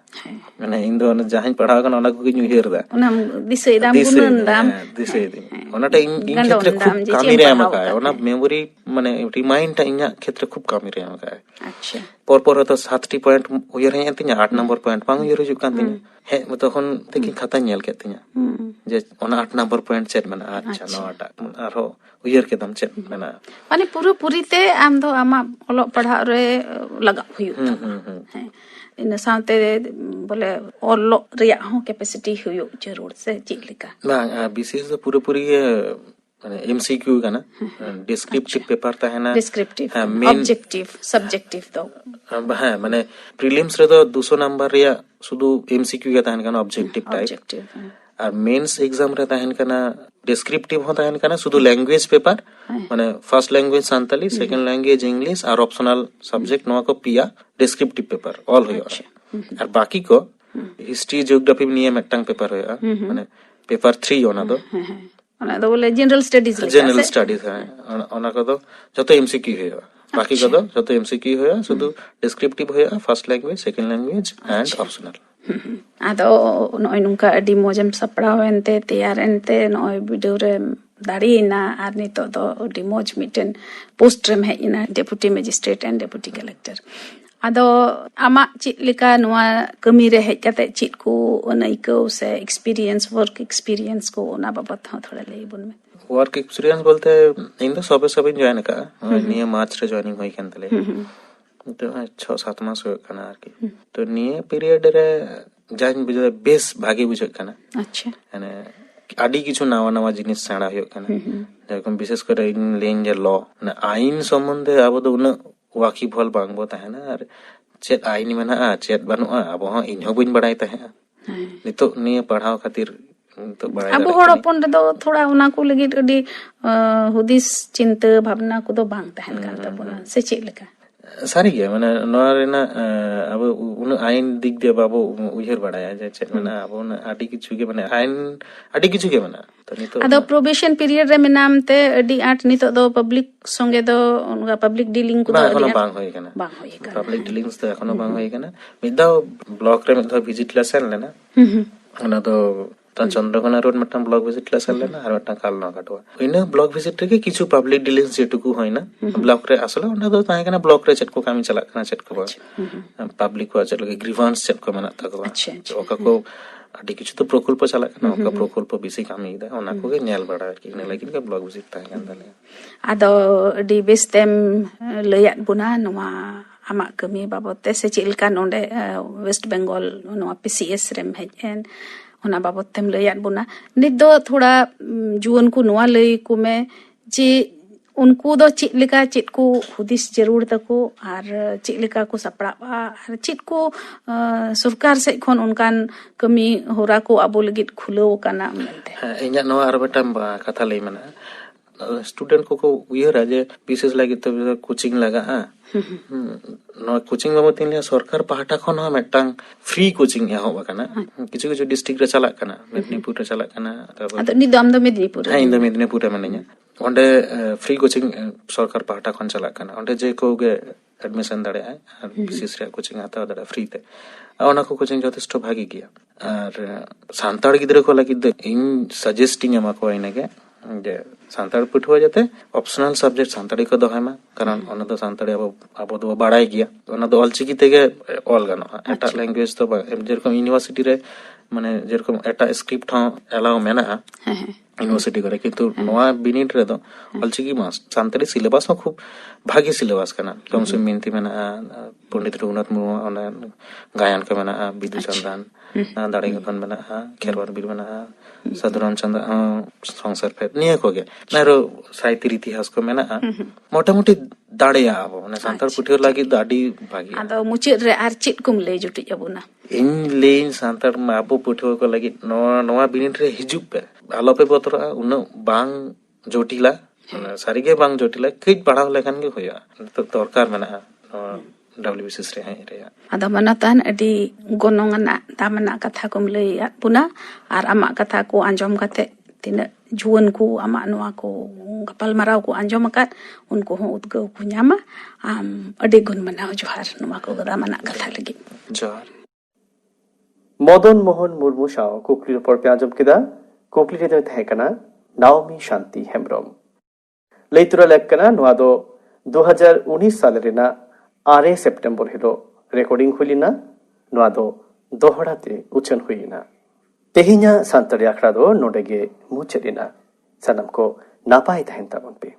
ᱢᱟᱱᱮ ᱤᱧ ᱫᱚ ᱡᱟᱦᱟᱸᱧ ᱯᱟᱲᱦᱟᱣ ᱠᱟᱱᱟ ᱚᱱᱟ ᱠᱚᱜᱮᱧ ᱩᱭᱦᱟᱹᱨ ᱫᱟ ᱚᱱᱟ ᱫᱤᱥᱟᱹᱭᱫᱟᱢ ᱜᱩᱱᱟᱹᱱᱫᱟᱢ ᱫᱤᱥᱟᱹᱭᱫᱟᱹᱧ ᱚᱱᱟᱴᱟᱜ ᱤᱧ ᱠᱷᱮᱛᱨᱮ ᱠᱷᱩᱵ ᱠᱟᱹᱢᱤ ᱨᱮ ᱮᱢ ᱟᱠᱟᱜᱼᱟᱭ ᱚᱱᱟ ᱢᱮᱢᱳᱨᱤ ᱢᱟᱱᱮ ᱨᱤᱢᱟइंᱰ ᱴᱟᱜ ᱤᱧᱟᱹᱜ ᱠᱷᱮᱛᱨᱮ ᱠᱷᱩᱵ ᱠᱟᱹᱢᱤ ᱨᱮ ᱮᱢ ᱟᱠᱟᱜᱼᱟᱭ ᱟᱪᱪᱷᱟ ᱯᱚᱨ ᱦᱚᱭᱛᱚ 7টি পয়েন্ট উইয়ার হয়ে তিনা 8 নম্বর পয়েন্ট বাং উইয়ার হইজুক কান তিনা হে তখন দেখি খাতা ᱧᱮᱞ ᱠᱮᱫ ᱛᱤᱧᱟ ᱡᱮ ᱚᱱᱟ 8 নম্বর পয়েন্ট ᱪᱮᱫ ᱢᱮᱱᱟᱜᱼᱟ ᱟᱪᱪᱷᱟ ᱱᱚᱣᱟᱴᱟᱜ ᱟᱨᱦᱚᱸ ᱩᱭᱦᱟᱹᱨ ᱠᱮᱫᱟᱢ ᱪᱮᱫ ᱢᱮᱱᱟᱜᱼᱟ ᱢᱟᱱᱮ ᱯᱩᱨᱟᱹ ᱯᱩᱨᱤᱛᱮ ᱟᱢ ᱫᱚ ᱟᱢᱟᱜ ᱚᱞᱚᱜ ᱯᱟᱲᱦᱟᱜ ᱨᱮ ᱞᱟᱜᱟᱣ ᱦᱩᱭᱩᱜ ᱛᱟᱢᱟ ᱦᱮᱸ ᱤᱱᱟᱹ ᱥᱟᱶᱛᱮ ᱵᱚᱞᱮ ᱚᱞᱚᱜ ᱨᱮᱭᱟᱜ ᱦᱚᱸ ᱠᱮᱯᱟᱥᱤᱴᱤ ᱦᱩᱭᱩᱜ ᱡᱟᱹᱨᱩᱲ ᱥᱮ ᱪᱮᱫ ᱞᱮᱠᱟ ᱵᱟᱝ ᱵᱤᱥᱮᱥ ᱫᱚ ᱯᱩᱨᱟᱹ ᱯᱩরি মানে এমসিকিউ কানা ডেসক্রিপটিভ পেপার তাহেনা ডেসক্রিপটিভ অবজেক্টিভ সাবজেক্টিভ তো হ্যাঁ মানে প্রিলিমস রে তো 200 নাম্বার রিয়া শুধু এমসিকিউ গে তাহেন কানা অবজেক্টিভ টাইপ আর মেন্স এক্সাম রে তাহেন কানা ডেসক্রিপটিভ হ তাহেন কানা শুধু ল্যাঙ্গুয়েজ পেপার মানে first language Santali second language English আর অপশনাল সাবজেক্ট নোয়া কো পিয়া ডেসক্রিপটিভ পেপার অল হইয়া আর বাকি কো হিস্ট্রি জিওগ্রাফি নিয়ে মেট্টাং পেপার হইয়া মানে পেপার 3 ওনা দো ᱚᱱᱟ ᱫᱚ ᱵᱚᱞᱮ ᱡᱮᱱᱟᱨᱮᱞ ᱥᱴᱟᱰᱤᱡ ᱞᱮᱠᱟ ᱡᱮᱱᱟᱨᱮᱞ ᱥᱴᱟᱰᱤᱡ ᱦᱮᱸ ᱚᱱᱟ ᱠᱚᱫᱚ ᱡᱚᱛᱚ ᱮᱢᱥᱤকিউ ᱦᱩᱭᱩᱜᱼᱟ ᱵᱟকি ᱠᱚᱫᱚ ᱡᱚᱛᱚ ᱮᱢᱥᱤকিউ ᱦᱩᱭᱩᱜᱼᱟ ᱥᱩᱫᱷᱩ ᱰᱮᱥᱠᱨᱤᱯᱴᱤভ ᱦᱩᱭᱩᱜᱼᱟ ᱯᱷᱟᱨᱥᱴ ᱞᱮᱝᱜᱩᱭᱮᱡ ᱥᱮᱠᱮন্ড ᱞᱮᱝᱜᱩᱭᱮᱡ ᱮᱱᱰ ᱚᱯᱥᱚᱱᱟল ᱟᱫᱚ ᱱᱚᱜᱼᱚᱭ ᱱᱚᱝᱠᱟ ᱟᱹᱰᱤ ᱢᱚᱡᱮᱢ ᱥᱟᱯᱲᱟᱣ ᱮᱱᱛᱮ ᱛᱮᱭᱟᱨ ᱮᱱᱛᱮ ᱱᱚᱜᱼᱚᱭ ᱵᱤᱰᱟᱹᱣ ᱨᱮ ᱫᱟᱲᱮᱭᱮᱱᱟ ᱟᱨ ᱱᱤᱛᱚᱜ ᱫᱚ ᱟᱹᱰᱤ ᱢᱚᱡᱽ ᱢᱤᱫᱴᱮᱱ ᱯᱳᱥᱴ ᱨᱮᱢ ᱦᱮᱡ ᱮᱱᱟ deputy magistrate and deputy collector ᱟᱫᱚ ᱟᱢᱟᱜ ᱪᱮᱫ ᱞᱮᱠᱟ ᱱᱚᱣᱟ ᱠᱟᱹᱢᱤ ᱨᱮ ᱦᱮᱡ ᱠᱟᱛᱮ ᱪᱮᱫ ᱠᱚ ᱟᱹᱱᱟᱹᱭᱠᱟᱹᱣ ᱥᱮ ᱮᱠᱥᱯᱤᱨᱤᱭᱮন্স ᱣᱟᱨᱠ ᱮᱠᱥᱯᱤᱨᱤᱭᱮন্স ᱠᱚ ᱚᱱᱟ ᱵᱟᱵᱚᱫ ᱦᱚᱸ ᱛᱷᱚᱲᱟ ᱞᱟᱹᱭ ᱵᱚᱱ ᱢᱮ ওয়ার্ক এক্সপিরিয়েন্স বলতে ᱤᱧ ᱫᱚ সবেᱧ জয়েন ᱟᱠᱟᱜᱼᱟ নিয়ে মার্চ রে জয়েনিং হই কান তালে তো 6-7 মাস হয়ে কানা আর কি তো নিয়ে পিরিয়ড রে জানি বুঝা বেশ ভাগে বুঝা কানা আচ্ছা মানে আডি কিছু নাওয়া নাওয়া জিনিস সেড়া হয়ে কানা যেরকম বিশেষ করে ইন লেন যে ল মানে আইন সম্বন্ধে আবো তো উনা ওয়াকি ভল বাংবো তাহেনা আর চেত আইন মেনা'a চেত বানু'a আবো ᱦᱚᱸ ᱤᱧ ᱦᱚᱸ ᱵᱟᱹᱧ ᱵᱟᱲᱟᱭ ᱛᱟᱦᱮᱸᱜᱼᱟ ᱱᱤᱛᱚᱜ ᱱᱤᱭᱟᱹ ᱯᱟᱲᱦᱟᱣ ᱠᱷᱟᱹᱛᱤᱨ ᱟᱵᱚ ᱦᱚᱲ ᱦᱚᱯᱚᱱ ᱨᱮᱫᱚ ᱛᱷᱚᱲᱟ ᱚᱱᱟ ᱠᱚ ᱞᱟᱹᱜᱤᱫ ᱟᱹᱰᱤ ᱦᱩᱫᱤᱥ ᱪᱤᱱᱛᱟᱹ ᱵᱷᱟᱵᱱᱟ ᱠᱚᱫᱚ ᱵᱟᱝ ᱛᱟᱦᱮᱱ ᱠᱟᱱ ᱛᱟᱵᱚᱱᱟ ᱥᱮ ᱪᱮᱫ ᱞᱮᱠᱟ ᱥᱟᱹᱨᱤ ᱜᱮ ᱢᱟᱱᱮ ᱱᱚᱣᱟ ᱨᱮᱱᱟᱜ ᱟᱵᱚ ᱩᱱᱟᱹᱜ ᱟইন ᱫᱤᱠ ᱫᱤᱭᱮ ᱵᱟᱵᱚ ᱩᱭᱦᱟᱹᱨ ᱵᱟᱲᱟᱭᱟ ᱡᱮ ᱪᱮᱫ ᱢᱮᱱᱟᱜᱼᱟ ᱟᱵᱚ ᱟᱹᱰᱤ ᱠᱤᱪᱷᱩ ᱜᱮ ᱢᱟᱱᱮ ᱟইন ᱟᱹᱰᱤ ᱠᱤᱪᱷᱩ ᱜᱮ ᱢᱮᱱᱟᱜᱼᱟ ᱛᱚ ᱱᱤᱛᱚᱜ ᱟᱫᱚ ᱯᱨᱚᱵᱮᱥᱚᱱ ᱯᱤᱨᱤᱭᱚᱰ ᱨᱮ ᱢᱮᱱᱟᱢ ᱛᱮ ᱟᱹᱰᱤ ᱟᱸᱴ ᱱᱤᱛᱚᱜ ᱫᱚ ᱯᱟᱵᱞᱤᱠ ᱥᱚᱸᱜᱮ ᱫᱚ ᱚᱱᱟ ᱯᱟᱵᱞᱤᱠ ᱰᱤᱞᱤᱝ ᱠᱚᱫᱚ ᱟᱹᱰᱤ ᱵᱟᱝ ᱦᱩᱭ ᱠᱟᱱᱟ ᱯᱟᱵᱞᱤᱠ ᱰᱤᱞᱤᱝᱥ ᱫᱚ ᱮᱠᱷᱚᱱᱳ ᱵᱟᱝ ᱦᱩᱭ ᱠᱟᱱᱟ ᱢᱤᱫ ᱫᱷᱟᱣ ᱵᱞᱚᱠ ᱨᱮ ᱢᱤᱫ ᱫᱷᱟᱣ ᱵᱷᱤᱡᱤᱴ ᱞᱮ ᱥᱮᱱ ᱞᱮᱱᱟ ᱚᱱᱟ ᱫᱚ চন্দ্রকোনা রোড মিটটাং ব্লক ভিজিট লে সেন লেনা আর মিটটাং কালনা কাটোয়া ইনা ব্লক ভিজিট রেগে কিছু পাবলিক ডিলিংস যেটুকু হয় না ব্লক রে আসলে ওনা দো তাহে কানা ব্লক রে চেট কো কামি চালাক কানা চেট কো পাবলিক কো চেট লগে গ্রিভান্স চেট কো মেনা তাকবা ওকা কো আডি কিছু তো প্রকল্প চালাক কানা ওকা প্রকল্প বেশি কামি দা ওনা কো গে ᱧᱮᱞ ᱵᱟᱲᱟ ᱟᱨᱠᱤ ᱤᱱᱟᱹ ᱞᱟᱹᱜᱤᱫ ᱜᱮ ᱵᱞᱚᱜ ᱵᱷᱤᱡᱤᱴ ᱛᱟᱦᱮᱸ ᱠᱟᱱ ᱛᱟᱞᱮᱭᱟ ᱟᱫᱚ ᱟᱹᱰᱤ ᱵᱮᱥᱛᱮᱢ ᱞᱟᱹᱭᱟᱫ ᱵᱚᱱᱟ ᱱᱚᱣᱟ ᱟᱢᱟᱜ ᱠᱟᱹᱢᱤ ᱵᱟᱵᱚᱫ ᱛᱮ ᱥᱮ ᱪᱮᱫ ᱞᱮᱠᱟ ᱱᱚᱰᱮ ᱳᱭᱮᱥᱴ ᱵᱮᱝᱜᱚᱞ ᱱᱚᱣᱟ PCS ᱨᱮᱢ ᱦᱮᱡ ᱮᱱ ᱚᱱᱟ ᱵᱟᱵᱚᱫ ᱛᱮᱢ ᱞᱟᱹᱭᱟᱫ ᱵᱚᱱᱟ ᱱᱤᱛ ᱫᱚ ᱛᱷᱚᱲᱟ ᱡᱩᱣᱟᱹᱱ ᱠᱚ ᱱᱚᱣᱟ ᱞᱟᱹᱭ ᱠᱚ ᱢᱮ ᱡᱮ ᱩᱱᱠᱩ ᱫᱚ ᱪᱮᱫ ᱞᱮᱠᱟ ᱪᱮᱫ ᱠᱚ ᱦᱩᱫᱤᱥ ᱡᱟᱹᱨᱩᱲ ᱛᱟᱠᱚ ᱟᱨ ᱪᱮᱫ ᱞᱮᱠᱟ ᱠᱚ ᱥᱟᱯᱲᱟᱜᱼᱟ ᱟᱨ ᱪᱮᱫ ᱠᱚ ᱥᱚᱨᱠᱟᱨ ᱥᱮᱫ ᱠᱷᱚᱱ ᱚᱱᱠᱟᱱ ᱠᱟᱹᱢᱤ ᱦᱚᱨᱟ ᱠᱚ ᱟᱵᱚ ᱞᱟᱹᱜᱤᱫ ᱠᱷᱩᱞᱟᱹᱣ ᱟᱠᱟᱱᱟ ᱢᱮᱱᱛᱮ ᱤᱧᱟᱹᱜ ᱱᱚᱣᱟ ᱟᱨ ᱢᱤᱫᱴᱟᱝ ᱠᱟᱛᱷᱟ ᱞᱟᱹᱭ ᱢᱮᱱᱟᱜᱼᱟ ᱥᱴᱩᱰᱮন্ট ᱠᱚᱠᱚ ᱩᱭᱦᱟᱹᱨᱟ ᱡᱮ ᱵᱤᱥᱮᱥ ᱞᱟᱹᱜᱤᱫ ᱛᱮ ᱠᱳচিᱝ ᱞᱟᱜᱟᱜᱼᱟ ᱱᱚᱣᱟ ᱠᱳচিᱝ ᱵᱟᱵᱚᱫ ᱛᱤᱧ ᱞᱟᱹᱭᱟ ᱥᱚᱨᱠᱟর ᱯᱟᱦᱴᱟ ᱠᱷᱚᱱ ᱦᱚᱸ ᱢᱤᱫᱴᱟᱝ ᱯᱷᱨᱤ ᱠᱳচিᱝ ᱮᱦᱚᱵ ᱟᱠᱟᱱᱟ ᱠᱤᱪᱷᱩ ᱠᱤᱪᱷᱩ ᱰᱤᱥᱴᱨᱤᱠᱴ ᱨᱮ ᱪᱟᱞᱟᱜ ᱠᱟᱱᱟ ᱢᱮᱫᱽᱱᱤᱯᱩᱨ ᱨᱮ ᱪᱟᱞᱟᱜ ᱠᱟᱱᱟ ᱟᱫᱚ ᱱᱤᱛ ᱫᱚ ᱟᱢ ᱫᱚ ᱢᱮᱫᱽᱱᱤᱯᱩᱨ ᱨᱮ ᱦᱮᱸ ᱤᱧ ᱫᱚ ᱢᱮᱫᱽᱱᱤᱯᱩᱨ ᱨᱮ ᱢᱤᱱᱟᱹᱧᱟ ᱚᱸᱰᱮ ᱯᱷᱨᱤ ᱠᱳচিᱝ ᱥᱚᱨᱠᱟর ᱯᱟᱦᱴᱟ ᱠᱷᱚᱱ ᱪᱟᱞᱟᱜ ᱠᱟᱱᱟ ᱚᱸᱰে যে কেউ গে এডমিশন দাঁড়ায় আর বিশেষ রে কোচিং হাতাও দাঁড়ায় ফ্রি তে ᱚᱱᱟ ᱠᱚ ᱠᱳচিᱝ যথেষ্ট ভাগি গিয়া আর সান্তাᱲ গᱤᱫᱽᱨᱟᱹ ᱠᱚ ᱞᱟᱹᱜᱤᱫ ᱫᱚ ᱤᱧ সাজেস্টিং ᱮᱢᱟ ᱠᱚᱣᱟ ᱤᱱᱟᱹᱜᱮ যে সান্তাᱲ পাঠুয়া যাতে অপশনাল সাবজেক্ট সান্তাড়ি কো দᱚᱦᱚᱭ ᱢᱟ কারণ ᱚᱱᱟ ᱫᱚ সান্তাড়ি ᱟᱵᱚ ᱫᱚ ᱵᱟᱲᱟᱭ ᱜᱮᱭᱟ ᱚᱱᱟ ᱫᱚ ᱚᱞᱪᱤᱠᱤ ᱛᱮᱜᱮ ᱚᱞ ᱜᱟᱱᱚᱜᱼᱟ ᱮᱴᱟᱜ ᱞᱮᱝᱜᱩᱭᱮᱡ ᱫᱚ যেরকম ইউনিভার্সিটি রে মানে যেরকম এটাᱜ স্ক্রিপ্ট ᱦᱚᱸ এলাও মেনাᱜᱼᱟ ইউনিভার্সিটি করে কিন্তু নোয়া বিনিড রে ᱫᱚ ᱚᱞᱪᱤᱠᱤ মাস্ট সান্তাড়ি সিলেবাস ᱦᱚᱸ খুব ভাগি সিলেবাস ᱠᱟᱱᱟ ᱠᱚᱢᱥᱮ ᱢᱤᱱᱛᱤ ᱢᱮᱱᱟᱜᱼᱟ ᱯᱚᱱᱰᱤᱛ ᱨᱚᱜᱷᱩᱱᱟᱛᱷ ᱢᱩᱨᱢᱩ ᱚᱱᱟ ᱜᱟᱭᱟᱱ ᱠᱚ ᱢᱮᱱᱟᱜᱼᱟ ᱵᱤᱫᱩ ᱪᱟᱸᱫᱟᱱ ᱫᱟᱲᱮ ᱜᱚᱫᱷᱚᱱ ᱢᱮᱱᱟᱜᱼᱟ ᱠᱷᱮᱨᱣᱟᱲ ᱵᱤᱨ ᱢᱮᱱᱟᱜᱼᱟ ᱥᱟᱫᱷᱩᱨᱟᱢ ᱪᱟᱸᱫᱟ সংসার ফেদ নিয়ে কোগে নারো সাহিত্যের ইতিহাস কো মেনাᱜᱼᱟ মোটামুটি দাঁড়ায়া ᱟᱵᱚ মানে সান্তাড় পাঠুয়া ᱞᱟᱹᱜᱤᱫ ᱫᱚ ᱟᱹᱰᱤ ᱵᱷᱟᱜᱤ ᱟᱫᱚ ᱢᱩᱪᱟᱹᱫ ᱨᱮ ᱟᱨ ᱪᱮᱫ ᱠᱚᱢ ᱞᱟᱹᱭ ᱡᱩᱴᱤᱡ ᱟᱵᱚᱱᱟ ᱤᱧ ᱞᱟᱹᱭᱤᱧ ᱥᱟᱱᱛᱟᱲ ᱟᱵᱚ ᱯᱟᱹᱴᱷᱩᱣᱟᱹ ᱠᱚ ᱞᱟᱹᱜᱤᱫ ᱱᱚᱣᱟ ᱵᱤᱱᱤᱰ ᱨᱮ ᱦᱤᱡᱩᱜ ᱯᱮ ᱟᱞᱚᱯᱮ ᱵᱚᱛᱚᱨᱚᱜᱼᱟ ᱩᱱᱟᱹᱜ ᱵᱟᱝ ᱡᱚᱴᱤᱞᱟ ᱥᱟᱹᱨᱤᱜᱮ ᱵᱟᱝ ᱡᱚᱴᱤᱞᱟ ᱠᱟᱹᱡ ᱯᱟᱲᱦᱟᱣ ᱞᱮᱠᱷᱟᱱ ᱜᱮ ᱦᱩᱭᱩᱜᱼᱟ ᱱᱤᱛᱚᱜ ᱫᱚᱨᱠᱟᱨ ᱢᱮᱱᱟᱜᱼᱟ WBCS ᱨᱮ ᱦᱮᱡ ᱨᱮᱭᱟᱜ ᱟᱫᱚ ᱢᱟᱱᱚᱛᱟᱱ ᱟᱹᱰᱤ ᱜᱚᱱᱚᱝ ᱟᱱᱟᱜ ᱫᱟᱢᱟᱱᱟᱜ ᱠᱟᱛᱷᱟ ᱠᱚᱢ ᱞᱟᱹᱭᱟᱫ ᱵᱚᱱᱟ ᱟᱨ ᱟᱢᱟᱜ ᱠᱟᱛᱷᱟ ᱠᱚ ᱟᱸᱡᱚᱢ ᱠᱟᱛᱮ ᱛᱤᱱᱟᱹᱜ ᱡᱩᱣᱟᱹᱱ ᱠᱚ ᱟᱢᱟᱜ ᱱᱚᱣᱟ ᱠᱚ ᱜᱟᱯᱟᱞᱢᱟᱨᱟᱣ ᱠᱚ ᱟᱸᱡᱚᱢ ᱟᱠᱟᱫ ᱩᱱᱠᱩ ᱦᱚᱸ ᱩᱫᱽᱜᱟᱹᱣ ᱠᱚ ᱧᱟᱢᱟ ᱟᱢ ᱟᱹᱰᱤ ᱜᱩᱱ ᱢᱟᱱᱟᱣ ᱡᱚᱦᱟᱨ ᱱᱚᱣᱟ ᱠᱚ ᱜᱟᱫᱟᱢᱟᱱᱟᱜ ᱠᱟᱛᱷᱟ ᱞᱟᱹᱜᱤᱫ ᱡᱚᱦᱟᱨ ᱢᱚᱫᱚᱱᱢᱳᱦᱚᱱ ᱢᱩᱨᱢᱩ ᱥᱟᱶ ᱠᱩᱠᱞᱤ ᱨᱚᱯᱚᱲ ᱯᱮ ᱟᱸᱡᱚᱢ ᱠᱮᱫᱟ ᱠᱩᱠᱞᱤ ᱨᱮᱫᱚ ᱛᱟᱦᱮᱸ ᱠᱟᱱᱟ ᱱᱟᱣᱢᱤ ᱥᱟᱱᱛᱤ ᱦᱮᱢᱵᱨᱚᱢ ᱞᱟᱹᱭ ᱛᱚᱨᱟ ᱞᱮᱠ ᱠᱟᱱᱟ ᱱᱚᱣᱟ ᱫᱚ 2019 ᱥᱟᱞ ᱨᱮᱱᱟᱜ 6 ᱥᱮᱯᱴᱮᱢᱵᱚᱨ ᱦᱤᱞᱳᱜ ᱨᱮᱠᱚᱨᱰᱤᱝ ᱦᱩᱭ ᱞᱮᱱᱟ ᱱᱚᱣᱟ ᱫᱚ ᱫᱚᱦᱲᱟ ᱛᱮ ᱩᱪᱷᱟᱹᱱ ᱦᱩᱭ ᱮᱱᱟ ᱛᱮᱦᱮᱧᱟᱜ ᱥᱟᱱᱛᱟᱲᱤ ᱟᱠᱷᱲᱟ ᱫᱚ ᱱᱚᱰᱮ ᱜᱮ ᱢᱩᱪᱟᱹᱫ ᱮᱱᱟ ᱥᱟᱱᱟᱢ ᱠᱚ ᱱᱟᱯᱟᱭ ᱛᱟᱦᱮᱱ ᱛᱟᱵᱚᱱ ᱯᱮ